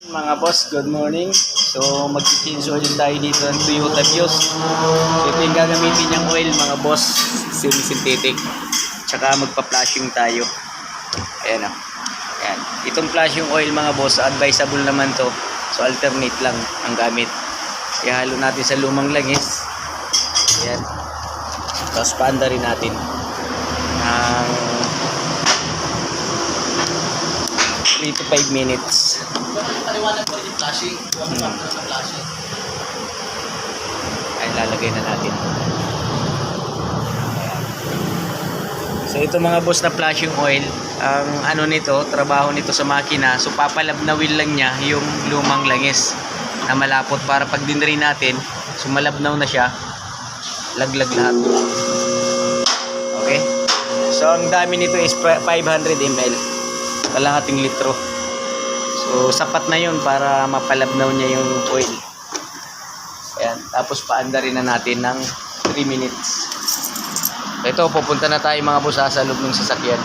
Mga boss, good morning. So mag-change oil tayo dito ng Toyota Vios. So ito yung gagamitin niyang oil mga boss, semi-synthetic. Tsaka magpa-flashing tayo. Ayan o. Ayan. Itong flashing oil mga boss, advisable naman to. So alternate lang ang gamit. Ihalo natin sa lumang langis. Ayan. Tapos paanda rin natin ng 3 to 5 minutes. Paliwanag ko rin yung flashing. Huwag mo sa flashing. Ay, lalagay na natin. Ayan. So ito mga boss na flashing oil, ang ano nito, trabaho nito sa makina, so papalabnawin lang niya yung lumang langis na malapot para pag dinray natin, so malabnaw na siya, laglag lahat. Okay? So ang dami nito is 500 ml, kalahating litro. So sapat na yun para mapalabnaw niya yung oil. Ayan, tapos paanda rin na natin ng 3 minutes. So ito, pupunta na tayo mga boss sa loob ng sasakyan.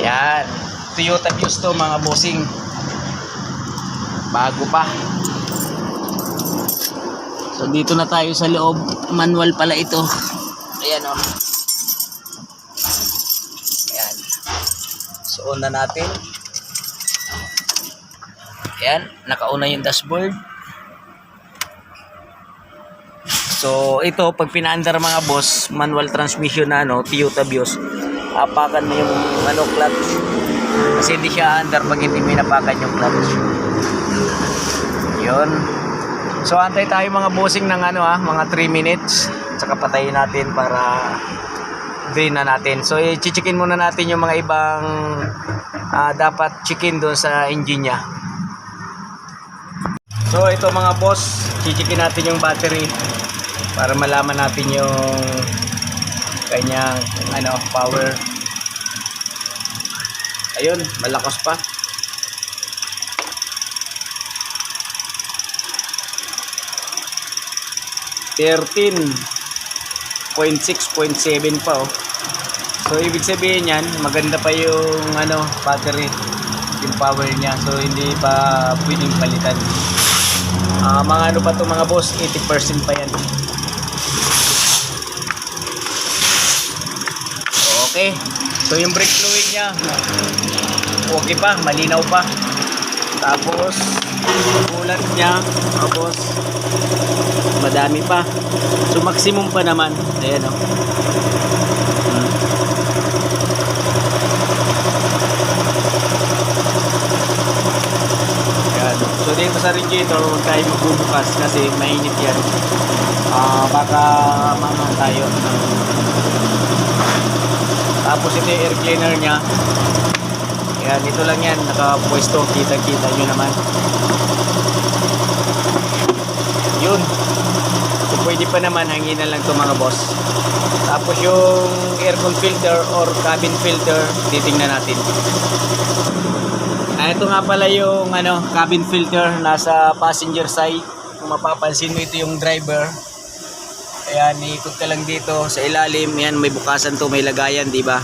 Ayan, Toyota Vios to mga bossing. Bago pa. So dito na tayo sa loob. Manual pala ito. Ayan o. Ayan. So on na natin. Ayan, nakauna yung dashboard. So ito, pag pinaandar mga boss, manual transmission na Toyota Vios, apakan mo yung clutch. Kasi hindi siya andar pag hindi mo inapakan yung clutch. Yun. So antay tayo mga bossing ng mga 3 minutes. Tsaka patayin natin para drain na natin. So i-checkin muna natin yung mga ibang dapat checkin doon sa engine nya. So ito mga boss, checkin natin yung battery para malaman natin yung kanyang power. Ayun, malakas pa. 13.6.7 pa oh. So ibig sabihin yan, maganda pa yung battery, yung power niya. So hindi pa pwedeng palitan. Mga pa to mga boss, 80% pa yan. Okay. So yung brake fluid niya, okay pa, malinaw pa. Tapos coolant niya, tapos madami pa. So maximum pa naman. Ayan o. Ayan. So dito sa radiator, huwag tayo magbubukas kasi mainit yan. Baka mamang tayo. Tapos ito yung air cleaner nya. Ayan, ito lang yan, nakapwesto, kita-kita nyo naman. Yun. So pwede pa naman, hangin na lang ito mga boss. Tapos yung aircon filter or cabin filter, titingnan natin. Ito nga pala yung cabin filter, nasa passenger side. Kung mapapansin mo, ito yung driver. Ayan, iikot ka lang dito sa ilalim. Yan, may bukasan to, may lagayan, di ba?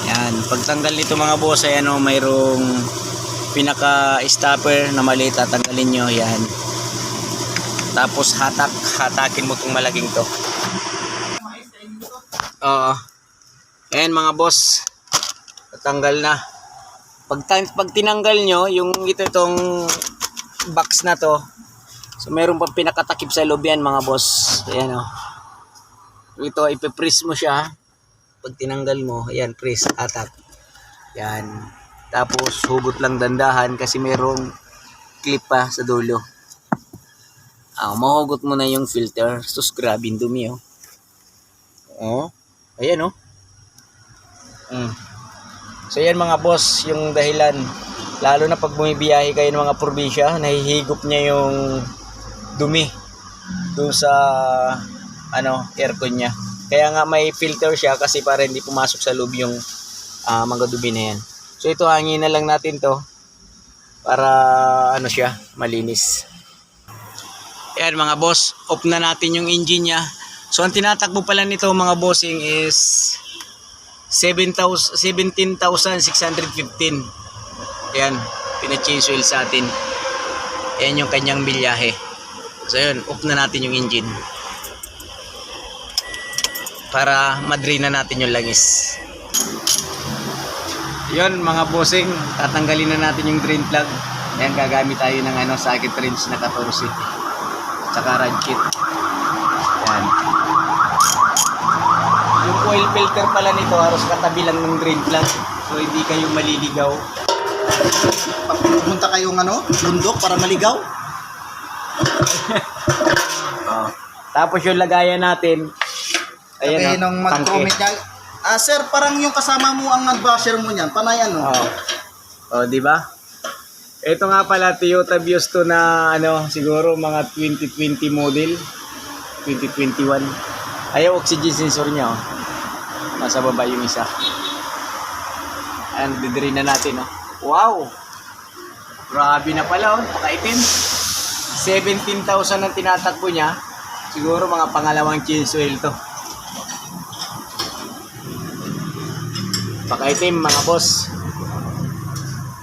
Yan, pagtanggal nito mga boss, ayan mayroong pinaka-stopper na maliit, tatanggalin nyo. Yan. Tapos hatakin mo tong malaking to. Oo. Ayan mga boss, tatanggal na. Pag tinanggal nyo, yung itong box na to, so meron pa pinakatakip sa loob yan mga boss. Ayan o. Ito, ipipress mo siya. Pag tinanggal mo, ayan, press, atak. Yan. Tapos hugot lang dandahan kasi merong clip pa sa dulo. Mahugot mo na yung filter. Sus, grabe yung dumi oh. Oh, ayan oh. So yan mga boss, yung dahilan. Lalo na pag bumibiyahe kayo ng mga probinsya, nahihigop niya yung dumi doon sa aircon niya. Kaya nga may filter siya kasi para hindi pumasok sa loob yung mga dumi na yan. So ito, hangin na lang natin to para siya, malinis. Ayan mga boss, off na natin yung engine niya. So ang tinatakbo pala nito mga bossing is 17,615. Ayan, pina-change oil sa atin. Ayan yung kanyang milyahe. So yun, off na natin yung engine. Para ma-drain na natin yung langis. Yun mga bossing, tatanggalin na natin yung drain plug. Ayan, gagamit tayo ng socket wrench na 14. Tsaka rod kit. Ayan. Yung oil filter pala nito, halos katabi lang ng drain plug. So hindi kayo maliligaw. Pupunta kayong bundok para maligaw. Oh. Tapos yung lagayan natin. Sabi Ayan, nung mag-comment niya, sir, parang yung kasama mo ang nag-basher mo niyan. Panay Oh, di ba? Ito nga pala Toyota Vios to na siguro mga 2020 model, 2021. Ayaw oxygen sensor niya, oh. Nasa baba yung isa. Ayan, didirin na natin, oh. Wow! Grabe na pala, oh. Pakaitim. 17,000 ang tinatakbo niya. Siguro mga pangalawang change oil to. Pakaitim mga boss.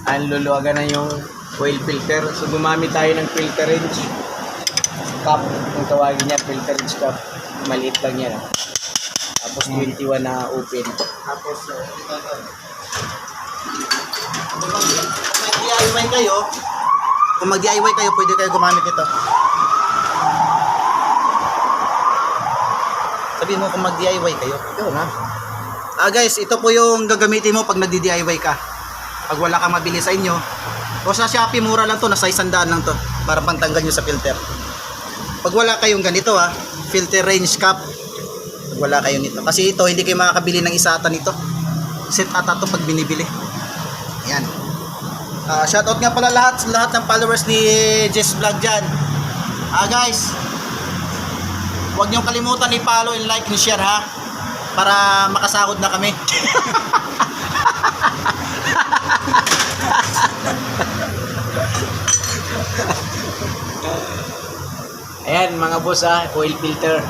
Ang luluwagan na yung oil filter. So gumamit tayo ng filter wrench cap. Kung tawagin niya, filter wrench cap. Maliit lang yan. Tapos 21 na open. Tapos, kung mag-DIY kayo, pwede kayo gumamit nito. Sabihin mo kung mag-DIY kayo. Yun ha. Guys, ito po yung gagamitin mo pag nagdi-DIY ka. Pag wala kang mabili sa inyo, o sa Shopee, mura lang to, nasa 100 lang to, para pantanggal nyo sa filter. Pag wala kayong ganito filter range cap, pag wala kayo nito. Kasi ito, hindi kayo makakabili ng isata nito. Set ata to pag binibili. Ayan. Shoutout nga pala lahat ng followers ni Jess Vlog dyan. Guys, huwag niyong kalimutan i-follow and like and share ha, para makasahod na kami. Ayan mga boss oil filter.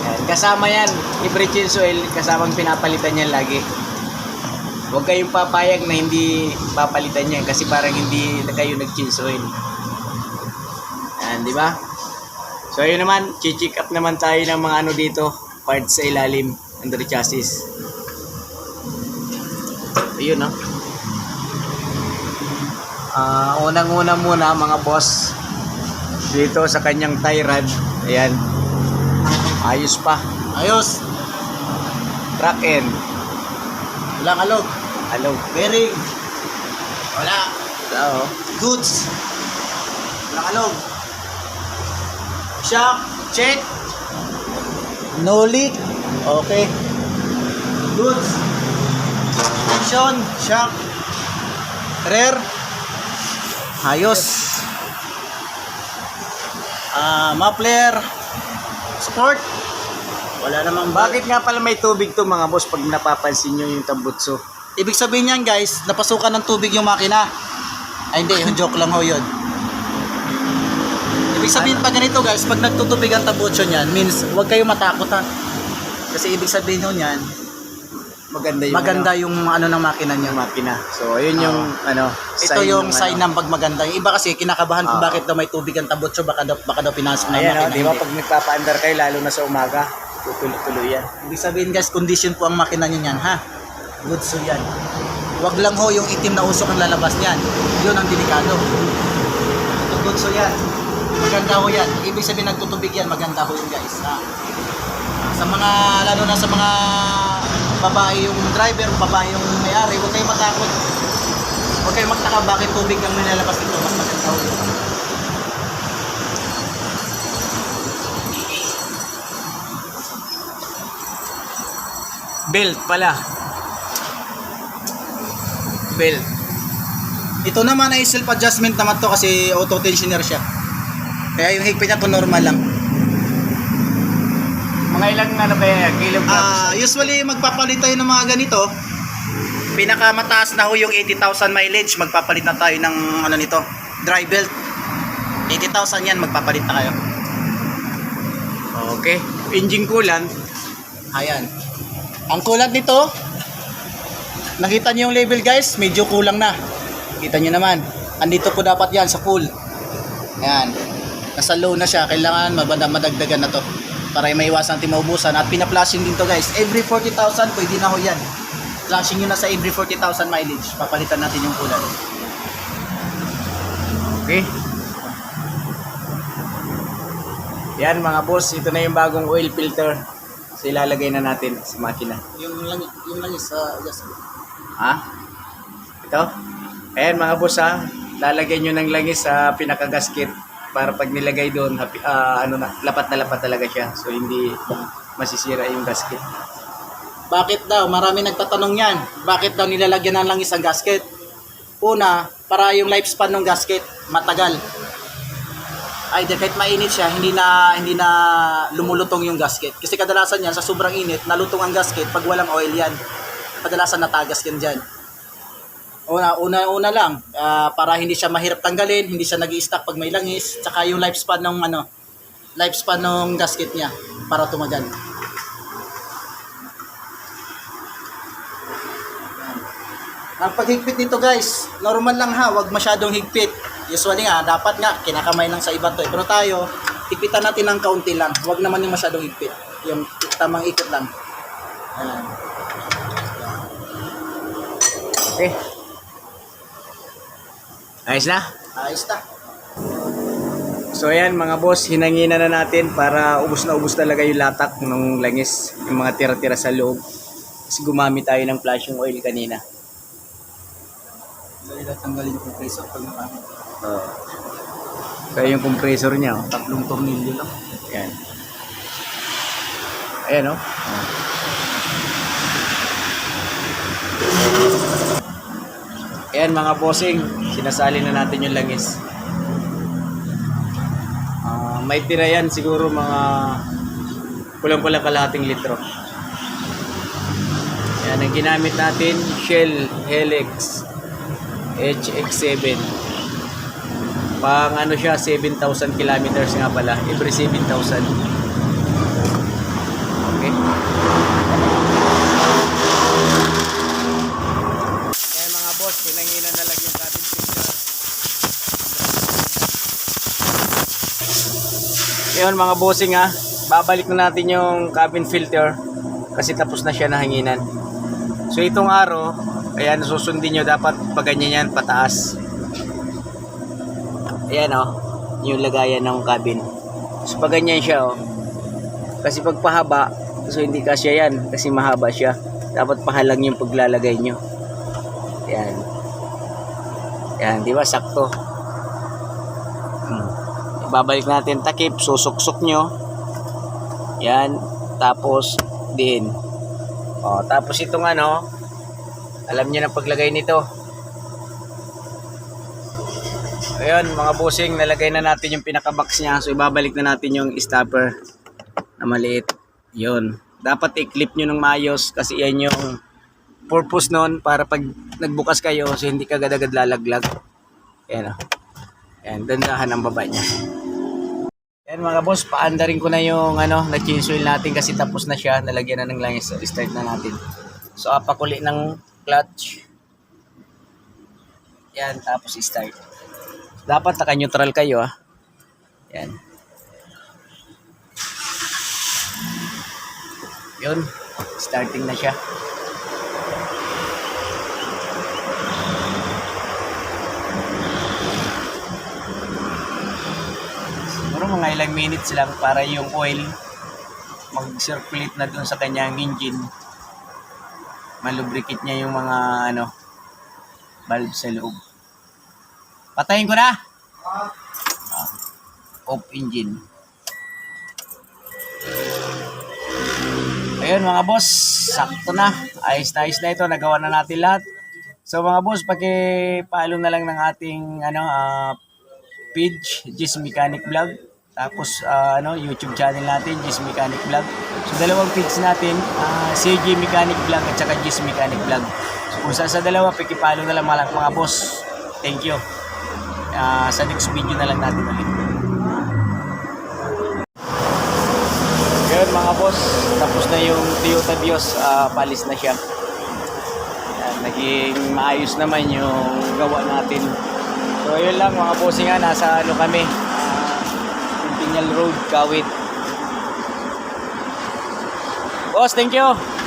Ayan, kasama yan. Every change oil, kasamang pinapalitan yan lagi. Huwag kayong papayag na hindi papalitan yan kasi parang hindi na kayo nag-change oil. Ayan, di ba? So ayun naman, check up naman tayo ng mga dito, parts sa ilalim, under chassis. Ayun unang-una muna mga boss, dito sa kanyang tie rod. Ayan, ayos pa. Ayos. Track end, Walang alog. alog, Bearing. Wala. oh. Goods. Walang alog. Shock. Check. No leak. Okay. Goods. Tension. Shock. Rear. Ayos. Muffler. Support. Wala namang Bakit nga pala may tubig to mga boss pag napapansin nyo yung tambutso? Ibig sabihin yan guys, napasukan ng tubig yung makina. Ay hindi, yung joke lang ho yun. Ibig sabihin pag ganito guys, pag nagtutubig ang tambutso niyan, means huwag kayong matakot ha. Kasi ibig sabihin ho niyan, maganda yung ng makina niya. makina. So ayun yung Ito yung sign ng ng pag maganda. Yung iba kasi kinakabahan kung bakit daw may tubig ang tambutso, baka daw pinasok ng ayan, makina. di ba Hindi. pag nagpapa-under kayo lalo na sa umaga, tutuloy yan. Ibig sabihin guys, condition po ang makina niyo niyan ha. Good so yan. Huwag lang ho yung itim na usok ang lalabas niyan. Yun ang delikado. Ito good so yan. Maganda ho yan. Ibig sabihin nagtutubig yan, maganda ho yun guys. Sa mga, lalo na sa mga babae yung driver, babae yung may-ari, huwag kayong matakot. Huwag kayong magtaka bakit tubig ang nilalabas dito. Mas maganda ho yun. Belt pala. Belt. Ito naman ay self-adjustment naman to kasi auto-tensioner siya. Kaya yung higpit niya to normal lang. Mga ilang kilograms? Usually magpapalit tayo ng mga ganito. Pinakamataas na ho yung 80,000 mileage, magpapalit na tayo ng nito, dry belt. 80,000 yan, magpapalit na kayo. Okay. Engine coolant. Ayan. Ang coolant nito, Nakita niyo yung level guys, medyo kulang na. Kita niyo naman. Andito po dapat yan sa full. Ayan. Nasa low na siya. Kailangan madagdagan na to. Para maiwasan natin maubusan. At pina-flashing din to guys. Every 40,000 pwede na ho yan. Flashing nyo na sa every 40,000 mileage. Papalitan natin yung kulay. Okay. Yan mga boss, ito na yung bagong oil filter. So ilalagay na natin sa makina. Yung langis sa gasket. Ha? Ito? Ayan mga boss ha, lalagyan nyo ng langis sa pinaka-gasket para pag nilagay doon, lapat na lapat talaga siya. So hindi masisira yung gasket. Bakit daw? Marami nagtatanong yan. Bakit daw nilalagyan ng langis ang gasket? Una, para yung lifespan ng gasket matagal. Ay, kahit mainit siya, hindi na lumulutong yung gasket. Kasi kadalasan yan, sa sobrang init, nalutong ang gasket pag walang oil yan. Kadalasan natagas yan dyan. Una lang, para hindi siya mahirap tanggalin, hindi siya nag-i-stack pag may langis, tsaka yung lifespan ng gasket niya para tumagal. Ang paghigpit nito guys, normal lang ha, wag masyadong higpit. Usually nga, dapat nga, kinakamay lang sa iba to. Pero tayo, higpitan natin ng kaunti lang. Wag naman yung masyadong higpit. Yung tamang ikot lang. Ayan. Okay. Ayos na? Ayos na. So ayan mga boss, hinangina na natin para ubos na ubos talaga yung latak ng langis. Yung mga tira-tira sa loob. Kasi gumamit tayo ng flashing oil kanina. Dali na tanggalin yung compressor pag nakamit. Kaya yung compressor niya, oh. 3 tornilyo lang. Ayan. Ayan, oh. Ayan mga bossing, sinasali na natin yung langis. May tira yan siguro mga kulang-kulang kalahating litro. Ayan, ang ginamit natin, Shell Helix HX7. Pang ano siya, 7,000 kilometers nga pala, every 7,000. Okay. Ayan mga boss, pinanginan na lang yung cabin filter. Ayan mga bossing ha, babalik na natin yung cabin filter kasi tapos na siya na hanginan. So itong araw, ayan, susundin nyo dapat pag ganyan yan, pataas. Ayan o, yung lagayan ng cabin. So pag ganyan siya o, kasi pag pahaba, so hindi kasya yan, kasi mahaba siya. Dapat pahalang yung paglalagay nyo. Ayan. Ayan, di ba? Sakto. Babalik natin takip, susuksok nyo. Ayan, tapos din. O, tapos itong ano, alam nyo na paglagay nito. Ayun mga bossing, nalagay na natin yung pinaka-box niya. So ibabalik na natin yung stopper na maliit. Yun. Dapat i-clip nyo ng maayos kasi yan yung purpose nun para pag nagbukas kayo so hindi ka agad-agad lalaglag. Ayan o. Ayan, dandahan ang baba niya. Ayan mga boss, paandarin ko na yung na-change oil natin kasi tapos na siya. Nalagyan na ng langis. So start na natin. So apakuli ng clutch. Ayan, tapos start. Dapat naka-neutral kayo Yan. Yun. Starting na siya. Siguro mga ilang minutes lang para yung oil mag-circulate na dun sa kanyang engine. Malubricate niya yung mga valve sa loob. Patayin ko na. Off engine. Ayun mga boss, sakto na. Ayos na ito. Nagawa na natin lahat. So mga boss, paki-follow na lang ng ating page, G's Mechanic Vlog. Tapos YouTube channel natin, G's Mechanic Vlog. So dalawang page natin, CG Mechanic Vlog at saka G's Mechanic Vlog. So kung sa dalawa, paki-follow na lang mga boss. Thank you. Sa next video na lang natin ulit. Ngayon mga boss, tapos na yung Toyota Vios, palis na siya. Ayan. naging maayos naman yung gawa natin. So yun lang mga bossing, nasa ano kami, Centennial Road, Kawit. Boss, thank you.